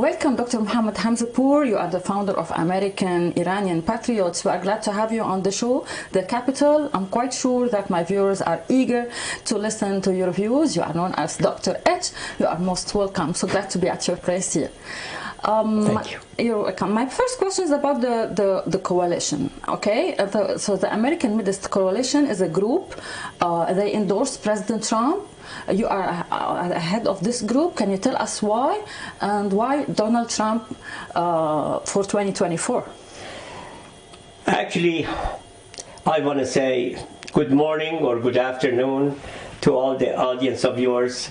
Welcome, Dr. Mohammed Hamzapour. You are the founder of American Iranian Patriots. We are glad to have you on the show, The Capital. I'm quite sure that my viewers are eager to listen to your views. You are known as Dr.H. You are most welcome. So glad to be at your place here. Thank you. You're welcome. My first question is about the coalition. Okay, so the American Midwest Coalition is a group. They endorse President Trump. You are ahead of this group. Can you tell us why, and why Donald Trump for 2024? Actually, I want to say good morning or good afternoon to all the audience of yours,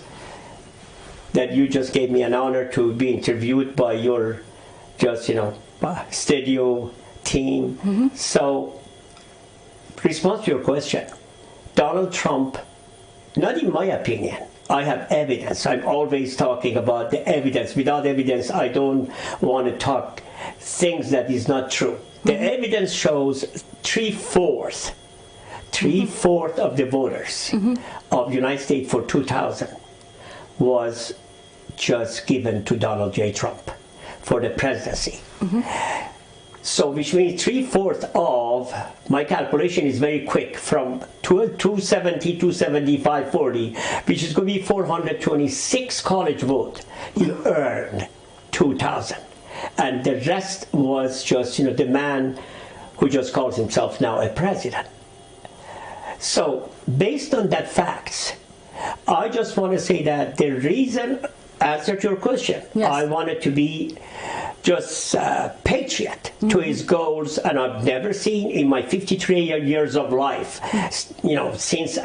that you just gave me an honor to be interviewed by your studio team. Mm-hmm. So, response to your question, Donald Trump, not in my opinion, I have evidence. I'm always talking about the evidence. Without evidence, I don't want to talk things that is not true. The evidence shows three-fourths of the voters of the United States for 2000 was just given to Donald J. Trump for the presidency. So which means three-fourths of, my calculation is very quick, from 270, 275, 40, which is going to be 426 college vote, you earned 2000. And the rest was just, the man who just calls himself now a president. So based on that facts, I just want to say that the reason, answer to your question, yes, I wanted to be just patriot to his goals, and I've never seen in my 53 years of life, since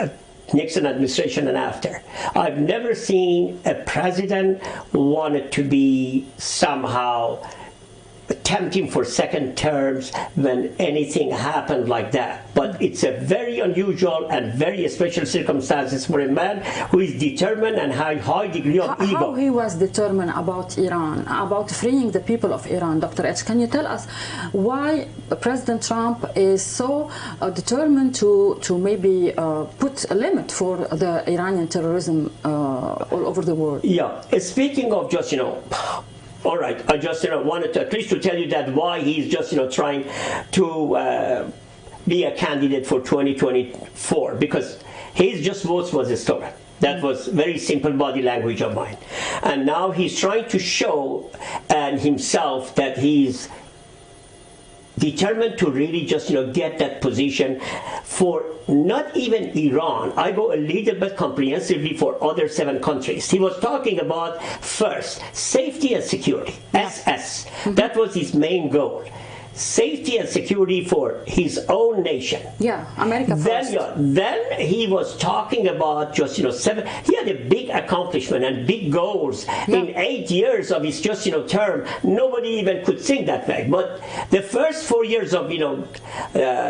Nixon administration and after, I've never seen a president wanted to be somehow attempting for second terms when anything happened like that. But it's a very unusual and very special circumstances for a man who is determined and has a high degree of ego. How he was determined about Iran, about freeing the people of Iran, Dr. H. Can you tell us why President Trump is so determined to maybe put a limit for the Iranian terrorism all over the world? Yeah, speaking of just, all right, I just wanted to at least to tell you that why he's just trying to be a candidate for 2024, because his just votes was stolen. That was very simple body language of mine, and now he's trying to show himself that he's determined to really just get that position for not even Iran. I go a little bit comprehensively for other 7 countries. He was talking about first safety and security, SS. That was his main goal. Safety and security for his own nation. Yeah, America first. Then he was talking about just 7. He had a big accomplishment and big goals in 8 years of his just term. Nobody even could think that way. But the first 4 years of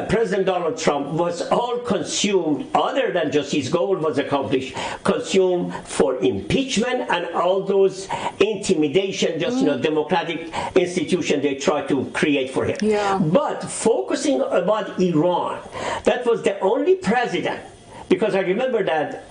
President Donald Trump was all consumed, other than just his goal was accomplished, consumed for impeachment and all those intimidation, just democratic institution they tried to create for him. Yeah. But focusing about Iran, that was the only president, because I remember that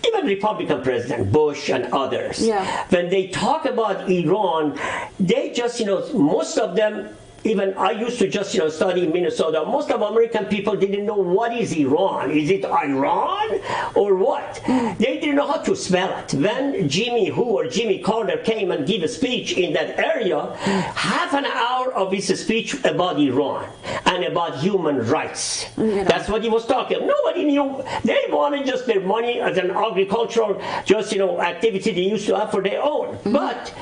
even Republican President Bush and others, when they talk about Iran, they just, most of them, even I used to just study in Minnesota, most of American people didn't know what is Iran. Is it Iran or what? They didn't know how to spell it. When Jimmy Carter came and gave a speech in that area, half an hour of his speech about Iran and about human rights. That's what he was talking. Nobody knew. They wanted just their money as an agricultural activity they used to have for their own. But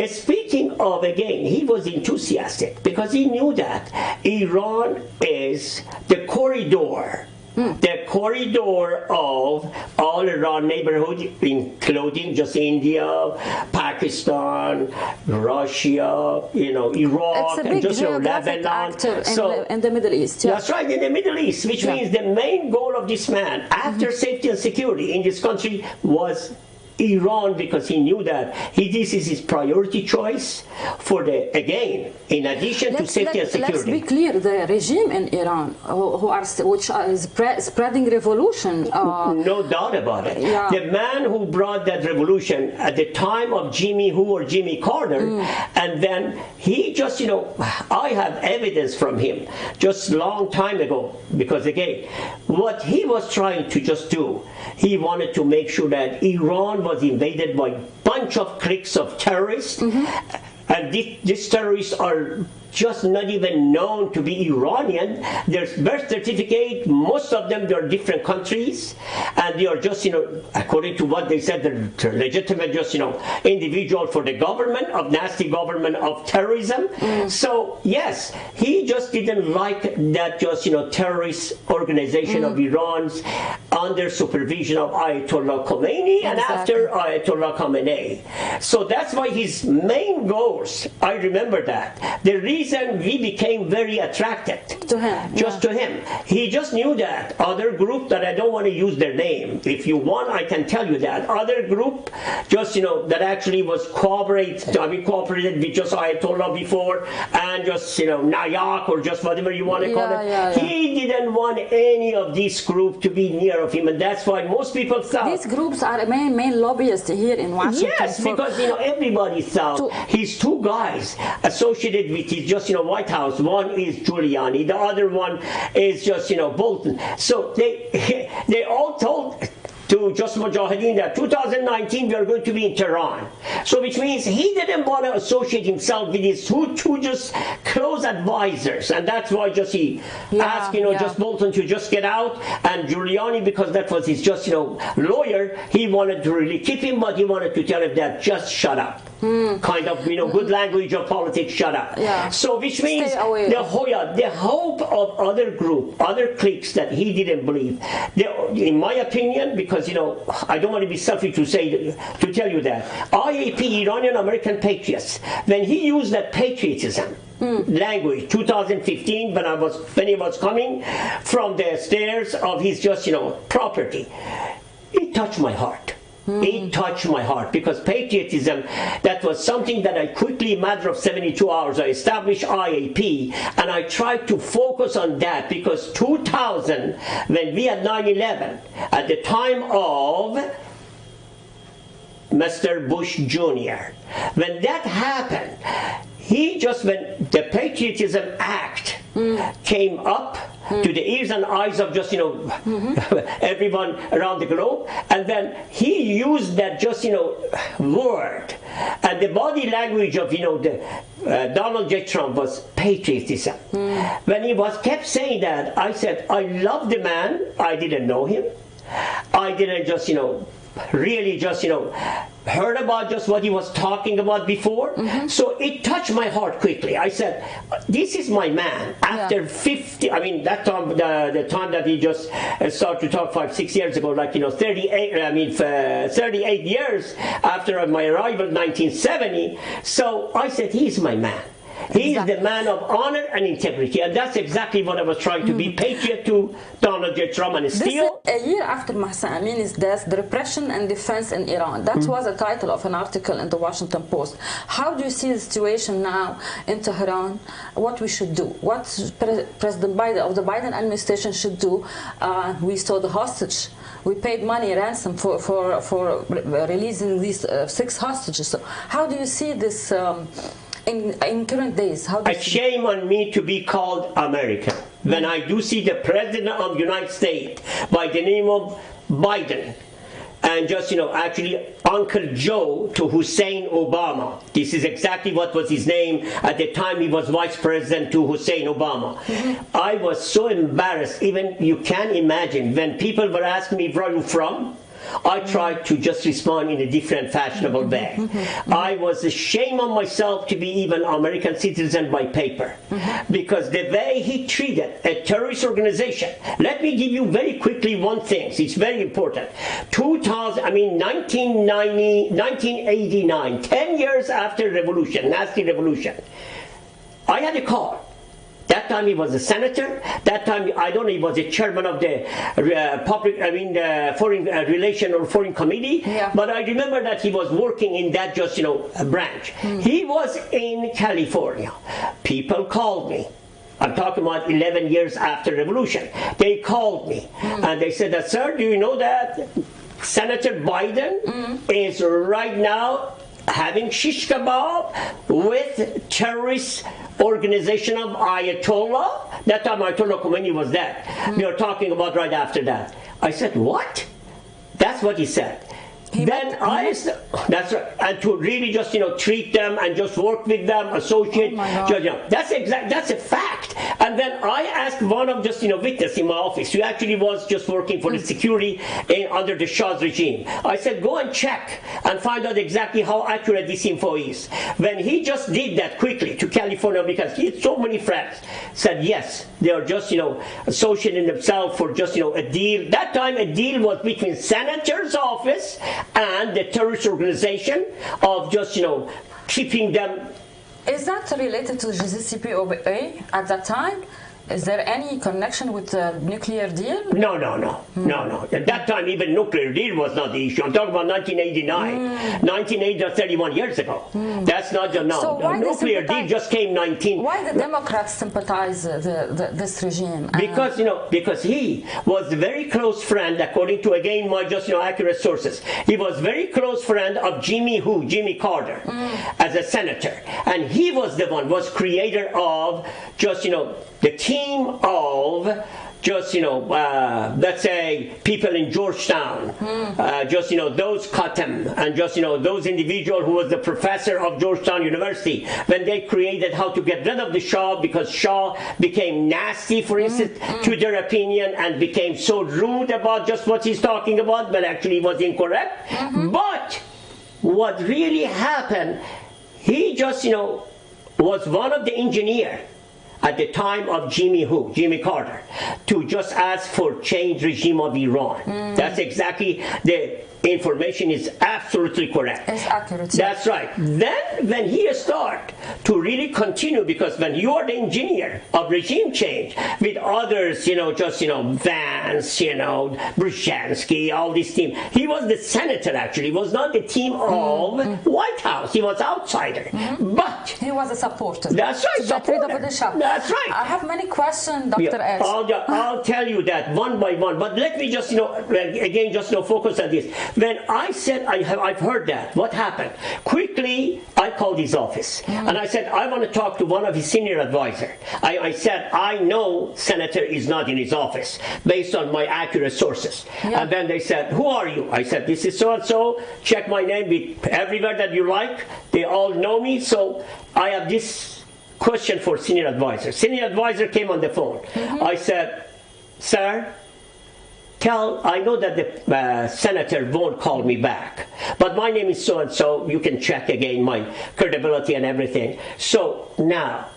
speaking of, again, he was enthusiastic because he knew that Iran is the corridor of all Iran neighborhood, including just India, Pakistan, Russia, Iraq, and just Lebanon. Actor in the Middle East. Yeah. That's right, in the Middle East, which means the main goal of this man, after safety and security in this country, was Iran because he knew that this is his priority choice for the, again, in addition to safety and security. Let's be clear, the regime in Iran, which is spreading revolution. No doubt about it. Yeah. The man who brought that revolution at the time of Jimmy Carter, and then he just, I have evidence from him just long time ago, because again, what he was trying to just do, he wanted to make sure that Iran was invaded by a bunch of cliques of terrorists, and these terrorists are just not even known to be Iranian. Their birth certificate, most of them, they're different countries, and they are just, according to what they said, they're legitimate, just, individual for the government, of nasty government of terrorism. So, yes, he just didn't like that just, terrorist organization of Iran's under supervision of Ayatollah Khomeini and after Ayatollah Khamenei. So that's why his main goals, I remember that. The reason we became very attracted to him, to him, he just knew that other group that I don't want to use their name. If you want, I can tell you that other group, just that actually was cooperated with just Ayatollah before, and just Nayak or just whatever you want to call it. He didn't want any of these groups to be near of him, and that's why most people thought these groups are main lobbyists here in Washington. Yes, because everybody thought his two guys associated with his just White House. One is Giuliani, the other one is just Bolton. So they all told to just Mujahideen that 2019 we are going to be in Tehran. So which means he didn't want to associate himself with his two just close advisors, and that's why just he asked just Bolton to just get out, and Giuliani, because that was his just lawyer, he wanted to really keep him, but he wanted to tell him that just shut up. Kind of good language of politics, shut up. So which means the hope of other cliques that he didn't believe, in my opinion, because I don't want to be selfish to tell you that IAP, Iranian American Patriots, when he used that patriotism language 2015 when he was coming from the stairs of his just property, it touched my heart. It touched my heart, because patriotism, that was something that I quickly, in a matter of 72 hours, I established IAP, and I tried to focus on that, because 2000, when we had 9/11, at the time of Mr. Bush Jr., when that happened, when the Patriotism Act came up to the ears and eyes of just, everyone around the globe, and then he used that just, word, and the body language of, Donald J. Trump was patriotism. When he kept saying that, I said, I love the man, I didn't know him, I didn't just, really just, heard about just what he was talking about before. So it touched my heart quickly. I said, this is my man. After 50, that time, the time that he just started to talk 5-6 years ago, 38 years after my arrival in 1970. So I said, he's my man. He is the man of honor and integrity, and that's exactly what I was trying to be, patriot to Donald J. Trump, and still. This is a year after Mahsa Amini's death, the repression and defense in Iran. That was a title of an article in the Washington Post. How do you see the situation now in Tehran? What we should do? What President Biden of the Biden administration should do? We saw the hostage. We paid money ransom for releasing these 6 hostages. So how do you see this? In current days, shame on me to be called American when I do see the President of the United States by the name of Biden, and just actually Uncle Joe to Hussein Obama. This is exactly what was his name at the time he was Vice President to Hussein Obama. I was so embarrassed. Even you can imagine when people were asking me, where are you from? I tried to just respond in a different fashionable way. I was ashamed of myself to be even American citizen by paper, because the way he treated a terrorist organization. Let me give you very quickly one thing. It's very important. 1989, 10 years after revolution, nasty revolution, I had a call. That time he was a senator. That time, I don't know, he was a chairman of the foreign relation or foreign committee. Yeah. But I remember that he was working in that branch. He was in California. People called me. I'm talking about 11 years after revolution. They called me and they said that, sir, do you know that Senator Biden is right now having shish kebab with terrorist organization of Ayatollah? That time Ayatollah Khomeini was dead. We are talking about right after that. I said, what? That's what he said. That's right, and to really just treat them and just work with them, associate. That's a fact. And then I asked one of witness in my office, who actually was just working for the security under the Shah's regime. I said, go and check and find out exactly how accurate this info is. When he just did that quickly to California, because he had so many friends, said yes, they are just associating themselves for just a deal. That time a deal was between senator's office and the terrorist organization of just keeping them. Is that related to JCPOA at that time? Is there any connection with the nuclear deal? No. At that time, even nuclear deal was not the issue. I'm talking about 1989. 1980, 31 years ago. That's not the no. So the nuclear deal just came 19. Why the Democrats sympathize this regime? Because he was a very close friend, according to again my accurate sources. He was very close friend of Jimmy Carter, as a senator, and he was the one was creator of the team of let's say people in Georgetown, those Khatam and those individuals who was the professor of Georgetown University, when they created how to get rid of the Shah, because Shah became nasty, for instance, to their opinion, and became so rude about just what he's talking about, but actually was incorrect. But what really happened, he was one of the engineers at the time of Jimmy Carter, to just ask for change regime of Iran. That's exactly the information is absolutely correct. It's accurate. That's right. Then when he start to really continue, because when you are the engineer of regime change with others, Vance, Brzezinski, all this team, he was the senator actually, was not the team of White House. He was outsider. But he was a supporter. That's right. Supporter. That's right. I have many questions, Dr.H. I'll tell you that one by one, but let me just again focus on this. When I said I've heard that, what happened? Quickly, I called his office and I said, I want to talk to one of his senior advisors. I said, I know Senator is not in his office based on my accurate sources. And then they said, who are you? I said, this is so-and-so. Check my name with everywhere that you like. They all know me. So I have this question for senior advisor. Senior advisor came on the phone. I said, sir, I know that the senator won't call me back, but my name is so-and-so. You can check again my credibility and everything. So now,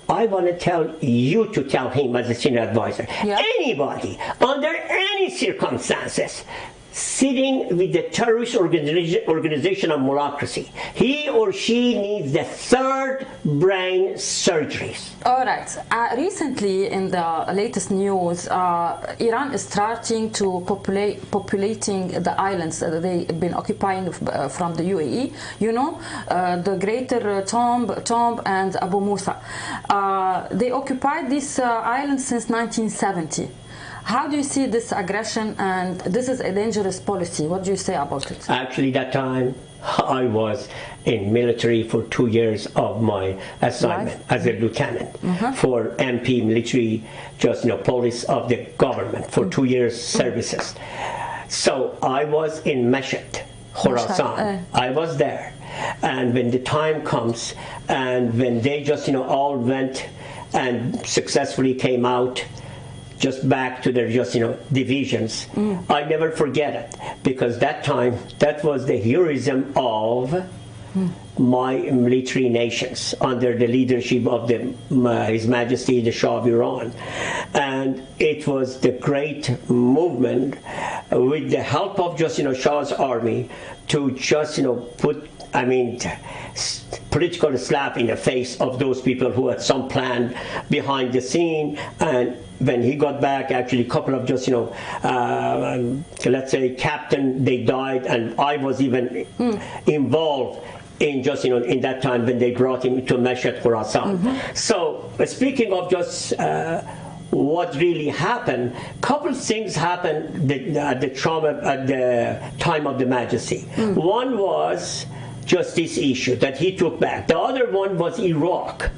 I want to tell you to tell him as a senior advisor. Anybody, under any circumstances, sitting with the terrorist organization of Mulacracy, he or she needs the third brain surgeries. All right. Recently, in the latest news, Iran is starting to populating the islands that they've been occupying from the UAE. The Greater Tomb and Abu Musa. They occupied these islands since 1970. How do you see this aggression, and this is a dangerous policy? What do you say about it? Actually, that time I was in military for 2 years of my assignment as a lieutenant for MP military, police of the government for 2 years services. So I was in Mashhad, Khorasan. I was there, and when the time comes, and when they all went and successfully came out, just back to their divisions. I never forget it, because that time, that was the heroism of my military nations under the leadership of His Majesty the Shah of Iran. And it was the great movement with the help of Shah's army to put I mean, political slap in the face of those people who had some plan behind the scene. And when he got back, actually a couple of just, let's say captain, they died, and I was even involved in just, in that time when they brought him to Mashhad, Khorasan. So speaking of just what really happened, couple things happened at the time of the Majesty. One was just this issue that he took back. The other one was Iraq.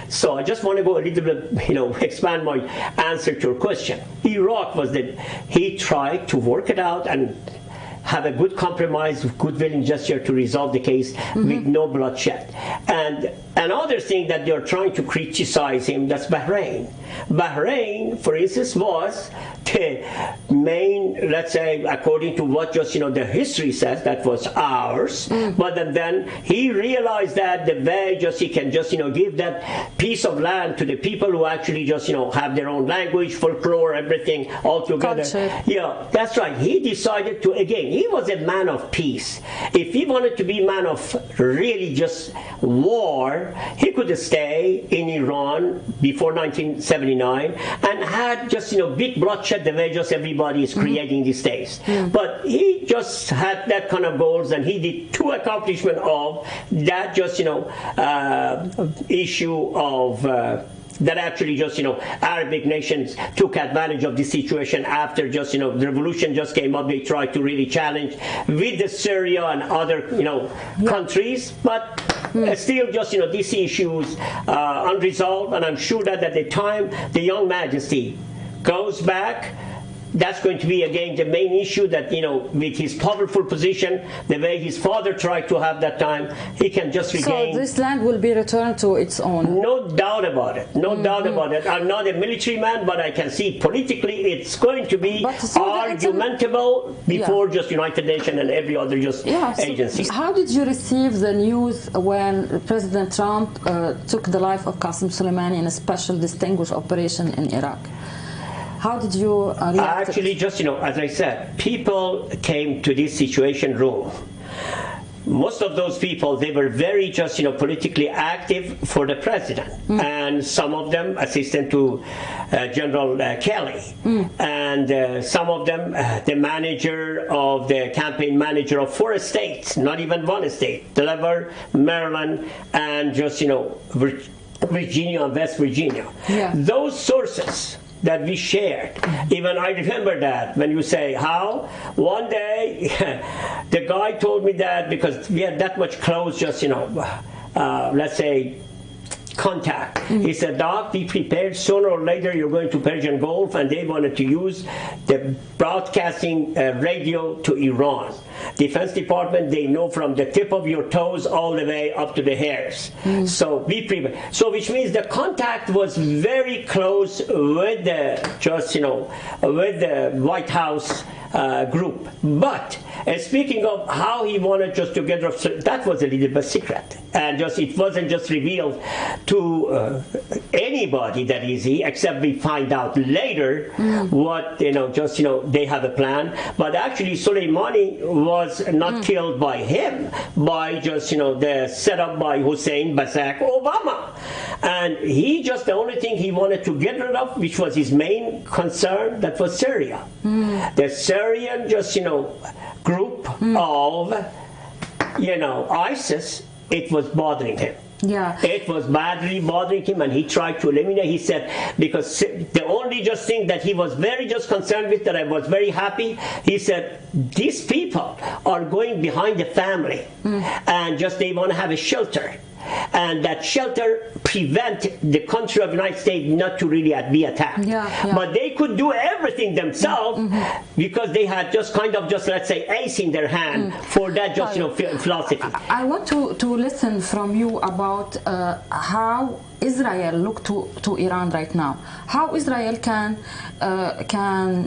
So I just want to go a little bit, expand my answer to your question. Iraq was that he tried to work it out and have a good compromise, goodwill and gesture to resolve the case with no bloodshed. And another thing that they're trying to criticize him, that's Bahrain. Bahrain, for instance, was the main, let's say, according to what just, the history says, that was ours. But then he realized that the way just he can just, give that piece of land to the people who actually just, have their own language, folklore, everything all together. Culture. Yeah, that's right. He decided to, again, he was a man of peace. If he wanted to be a man of really just war, he could stay in Iran before 1979 and had just, big bloodshed the way just everybody is creating these days. But he just had that kind of goals, and he did two accomplishments of that just, issue of that actually just, Arabic nations took advantage of the situation after just, the revolution just came up. They tried to really challenge with the Syria and other, countries, but still just, these issues unresolved. And I'm sure that at the time the young Majesty goes back, that's going to be again the main issue, that with his powerful position, the way his father tried to have that time, he can just regain. So this land will be returned to its own. No doubt about it. No doubt about it. I'm not a military man, but I can see politically it's going to be argumentable before just United Nations and every other just agency. So how did you receive the news when President Trump took the life of Qasem Soleimani in a special distinguished operation in Iraq? How did you react? Actually, just, as I said, people came to this situation room. Most of those people, they were very just, politically active for the president. And some of them assistant to General Kelly. And some of them, the manager of the campaign manager of 4 states, not even 1 state, Delaware, Maryland, and just, Virginia and West Virginia. Those sources that we shared. Even I remember that when you say how, one day the guy told me that because we had that much close just, let's say contact. He said, Doc, be prepared, sooner or later you're going to Persian Gulf, and they wanted to use the broadcasting radio to Iran. Defense Department, they know from the tip of your toes all the way up to the hairs. So be prepared. So which means the contact was very close with the just, with the White House group. But speaking of how he wanted just to get rid of, that was a little bit secret, and just it wasn't just revealed to anybody that easy, except we find out later what just they have a plan. But actually Soleimani was not killed by him, by just the setup by Hussein Barack Obama, and he just the only thing he wanted to get rid of, which was his main concern, that was Syria. The Syrian just group of ISIS, it was bothering him. It was badly bothering him, and he tried to eliminate. He said, because the only just thing that he was very just concerned with, that I was very happy, he said, these people are going behind the family and just they want to have a shelter, and that shelter prevent the country of the United States not to really be attacked. But they could do everything themselves because they had just kind of just, let's say, ace in their hand for that just philosophy. I want to listen from you about how Israel look to Iran right now. How Israel can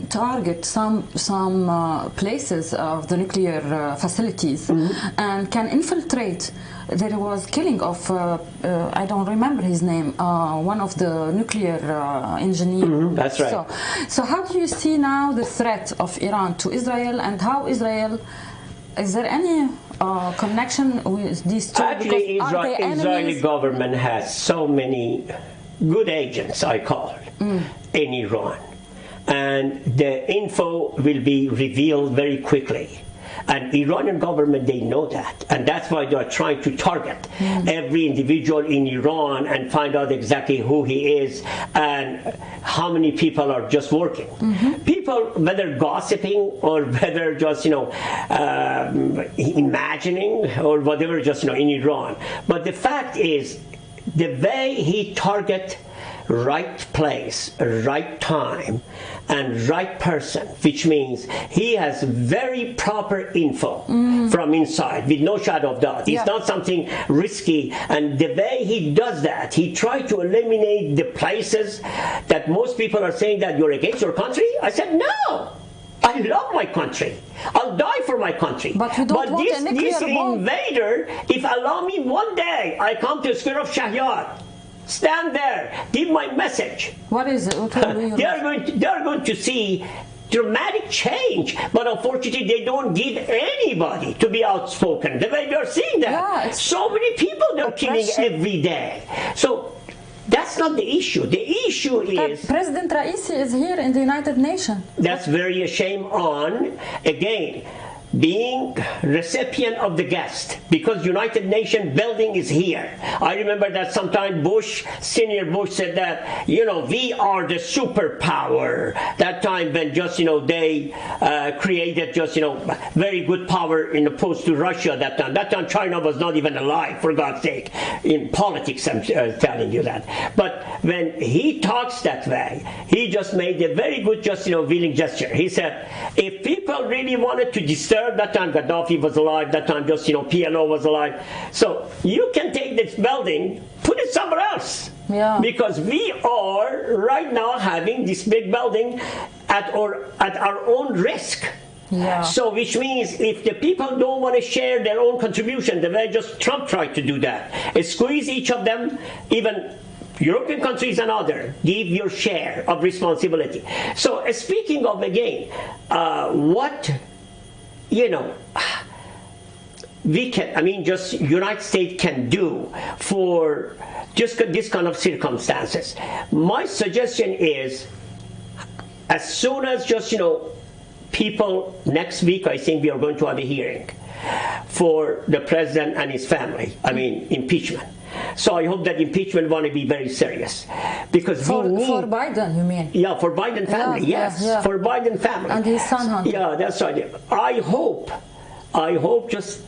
target some places of the nuclear facilities and can infiltrate. There was killing of I don't remember his name, one of the nuclear engineers. That's right. So how do you see now the threat of Iran to Israel, and how Israel Is there any connection with these two? Actually, Israeli government has so many good agents, I call, in Iran. And the info will be revealed very quickly. And Iranian government, they know that. And that's why they are trying to target every individual in Iran and find out exactly who he is and how many people are just working. People, whether gossiping or whether just, imagining or whatever, just, in Iran. But the fact is, the way he target right place, right time, and right person, which means he has very proper info from inside, with no shadow of doubt. It's not something risky, and the way he does that, he tried to eliminate the places that most people are saying that you're against your country. I said, no! I love my country. I'll die for my country. But we don't want this invader, if allow me one day, I come to the square of Shahyad, stand there, give my message. What is it? What will they are going to see dramatic change, but unfortunately they don't give anybody to be outspoken the way we are seeing that. So many people they're killing every day. So that's not the issue. The issue is President Raisi is here in the United Nations. That's very a shame on, again, being recipient of the guest, because United Nations building is here. I remember that sometime Senior Bush said that, we are the superpower. That time when just, they created just, very good power in opposed to Russia that time. That time China was not even alive, for God's sake. In politics, I'm telling you that. But when he talks that way, he just made a very good just, willing gesture. He said, if people really wanted to disturb, that time Gaddafi was alive, that time just, PLO was alive. So you can take this building, put it somewhere else. Because we are right now having this big building at our own risk. So which means if the people don't want to share their own contribution, the way just Trump tried to do that, squeeze each of them, even European countries and others, give your share of responsibility. So speaking of, again, what we can, just United States can do for just this kind of circumstances. My suggestion is, as soon as just, people, next week I think we are going to have a hearing for the president and his family, impeachment. So I hope that impeachment want to be very serious, because for Biden, you mean? Yeah, for Biden family. For Biden family and his son Hunter. Yeah, that's right. I hope just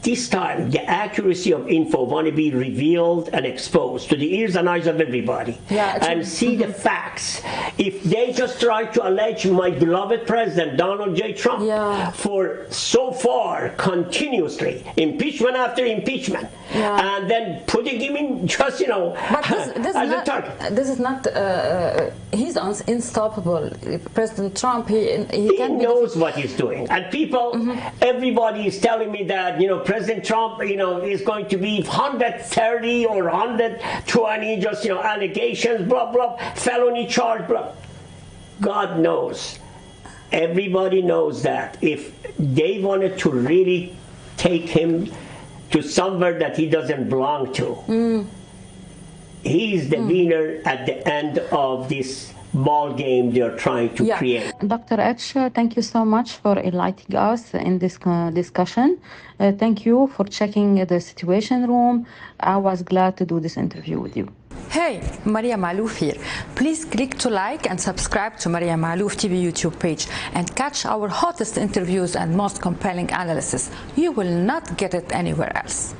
this time the accuracy of info want to be revealed and exposed to the ears and eyes of everybody, and see the facts. If they just try to allege my beloved president Donald J. Trump for so far continuously impeachment after impeachment, and then putting him in just but this is not he's unstoppable. President Trump, he knows what he's doing, and people, everybody is telling me that President Trump, is going to be 130 or 120 just, allegations, blah, blah, felony charge, blah. God knows. Everybody knows that if they wanted to really take him to somewhere that he doesn't belong to, he's the winner at the end of this ball game they're trying to create. Dr. H, thank you so much for enlightening us in this discussion. Thank you for checking the Situation Room. I was glad to do this interview with you. Hey, Maria Malouf here. Please click to like and subscribe to Maria Malouf TV YouTube page and catch our hottest interviews and most compelling analysis. You will not get it anywhere else.